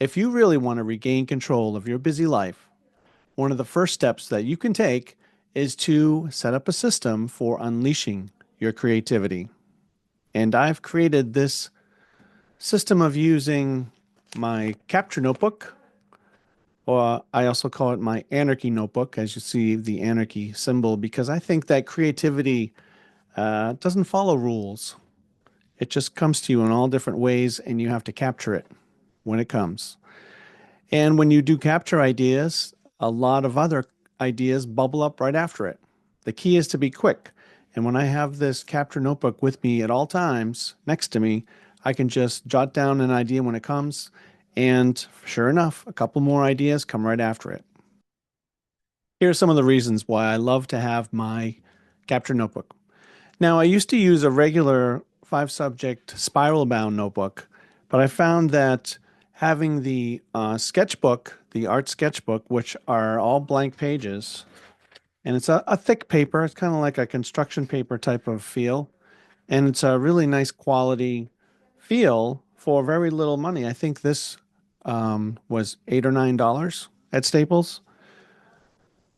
If you really want to regain control of your busy life, one of the first steps that you can take is to set up a system for unleashing your creativity. And I've created this system of using my capture notebook, or I also call it my anarchy notebook, as you see the anarchy symbol, because I think that creativity doesn't follow rules. It just comes to you in all different ways, and you have to capture it when it comes. And when you do capture ideas, a lot of other ideas bubble up right after it. The key is to be quick. And when I have this capture notebook with me at all times next to me, I can just jot down an idea when it comes. And sure enough, a couple more ideas come right after it. Here are some of the reasons why I love to have my capture notebook. Now, I used to use a regular five subject spiral bound notebook, but I found that having the sketchbook, the art sketchbook, which are all blank pages, and it's a thick paper, it's kind of like a construction paper type of feel, and it's a really nice quality feel for very little money. I think this was $8 or $9 at Staples.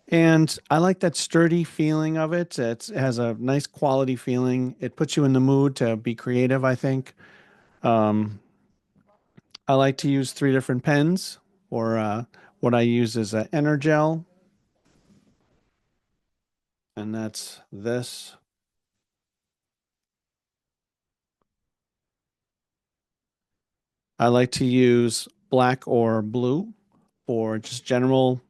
And I like that sturdy feeling of it. It has a nice quality feeling. It puts you in the mood to be creative, I think. Um, I like to use three different pens, or what I use is an Energel, and that's this. I like to use black or blue for just general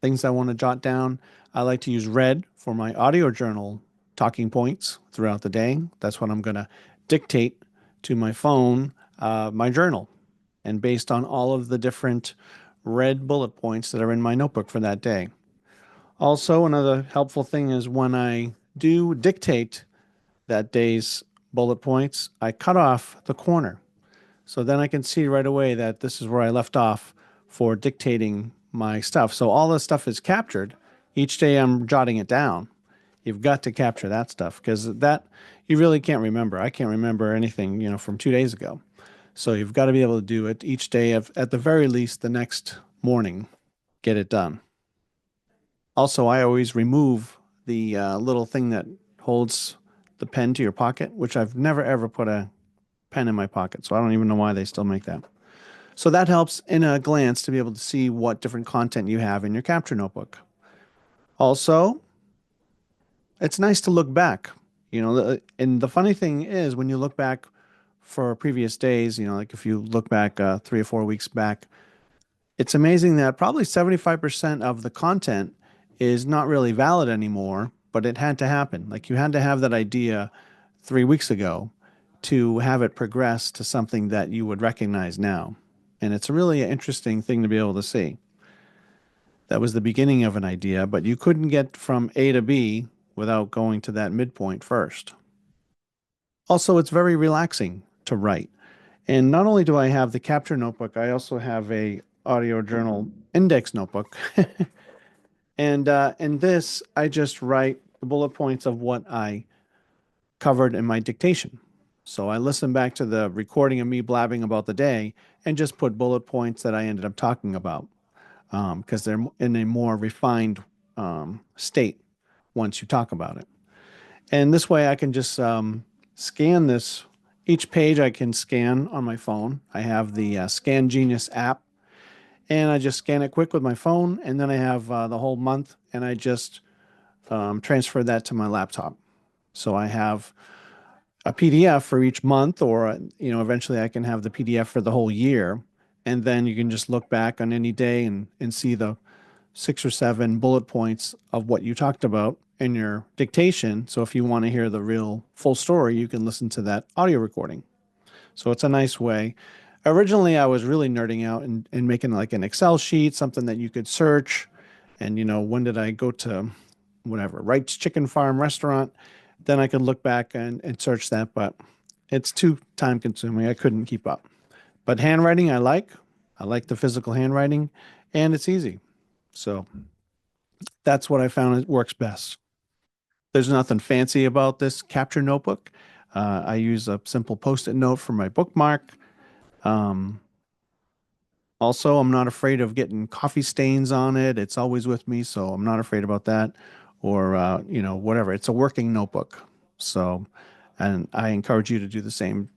things I want to jot down. I like to use red for my audio journal talking points throughout the day. That's what I'm going to dictate to my phone, my journal, and based on all of the different red bullet points that are in my notebook for that day. Also, another helpful thing is when I do dictate that day's bullet points, I cut off the corner. So then I can see right away that this is where I left off for dictating my stuff. So all this stuff is captured. Each day I'm jotting it down. You've got to capture that stuff because that you really can't remember. I can't remember anything, from 2 days ago. So you've got to be able to do it each day at the very least the next morning, get it done. Also, I always remove the little thing that holds the pen to your pocket, which I've never ever put a pen in my pocket. So I don't even know why they still make that. So that helps in a glance to be able to see what different content you have in your capture notebook. Also, it's nice to look back, and the funny thing is when you look back for previous days, like if you look back 3 or 4 weeks back, it's amazing that probably 75% of the content is not really valid anymore, but it had to happen. Like you had to have that idea 3 weeks ago to have it progress to something that you would recognize now. And it's a really interesting thing to be able to see. That was the beginning of an idea, but you couldn't get from A to B without going to that midpoint first. Also, it's very relaxing to write. And not only do I have the capture notebook, I also have a audio journal index notebook. And in this, I just write the bullet points of what I covered in my dictation. So I listen back to the recording of me blabbing about the day and just put bullet points that I ended up talking about because they're in a more refined state once you talk about it. And this way I can just scan this. Each page I can scan on my phone. I have the Scan Genius app, and I just scan it quick with my phone. And then I have the whole month, and I just transfer that to my laptop. So I have a PDF for each month, or eventually I can have the PDF for the whole year, and then you can just look back on any day and see the 6 or 7 bullet points of what you talked about in your dictation. So if you want to hear the real full story, you can listen to that audio recording. So it's a nice way. Originally, I was really nerding out and making like an Excel sheet, something that you could search. And, when did I go to whatever, Wright's Chicken Farm restaurant? Then I could look back and search that, but it's too time consuming. I couldn't keep up. But handwriting, I like. I like the physical handwriting, and it's easy. So that's what I found it works best. There's nothing fancy about this capture notebook. I use a simple post-it note for my bookmark. Um, Also, I'm not afraid of getting coffee stains on it. It's always with me, so I'm not afraid about that. Or, whatever. It's a working notebook. So, and I encourage you to do the same.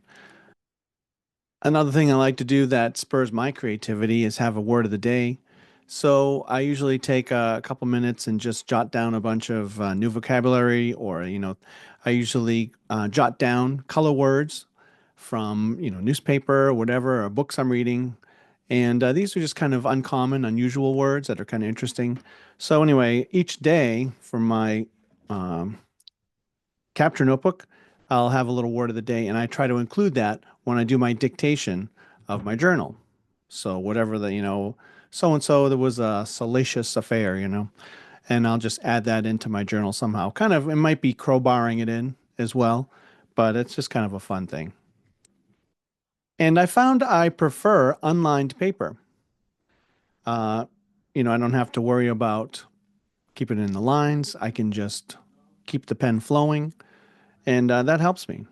Another thing I like to do that spurs my creativity is have a word of the day. So I usually take a couple minutes and just jot down a bunch of new vocabulary, or, I usually jot down color words from, newspaper or whatever, or books I'm reading. And these are just kind of uncommon, unusual words that are kind of interesting. So anyway, each day for my um, capture notebook, I'll have a little word of the day, and I try to include that when I do my dictation of my journal. So whatever so and so there was a salacious affair, and I'll just add that into my journal somehow. Kind of, it might be crowbarring it in as well, but it's just kind of a fun thing. And I found I prefer unlined paper. Uh, I don't have to worry about keeping it in the lines. I can just keep the pen flowing, and that helps me.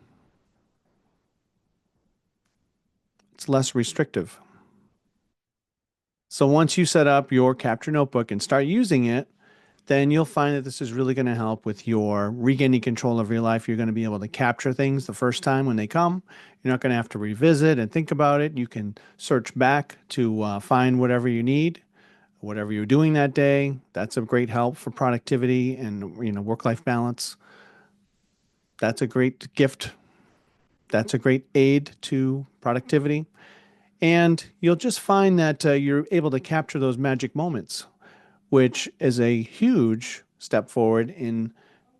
It's less restrictive. So once you set up your capture notebook and start using it, then you'll find that this is really going to help with your regaining control of your life. You're going to be able to capture things the first time when they come. You're not going to have to revisit and think about it. You can search back to find whatever you need, whatever you're doing that day. That's a great help for productivity and work-life balance. That's a great gift. That's a great aid to productivity. And you'll just find that you're able to capture those magic moments, which is a huge step forward in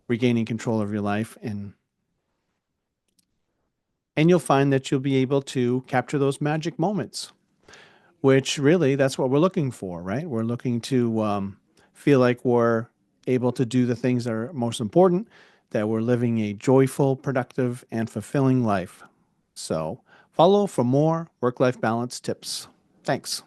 regaining control of your life. And you'll find that you'll be able to capture those magic moments, which really that's what we're looking for, right? We're looking to feel like we're able to do the things that are most important, that we're living a joyful, productive, and fulfilling life. So follow for more work-life balance tips. Thanks.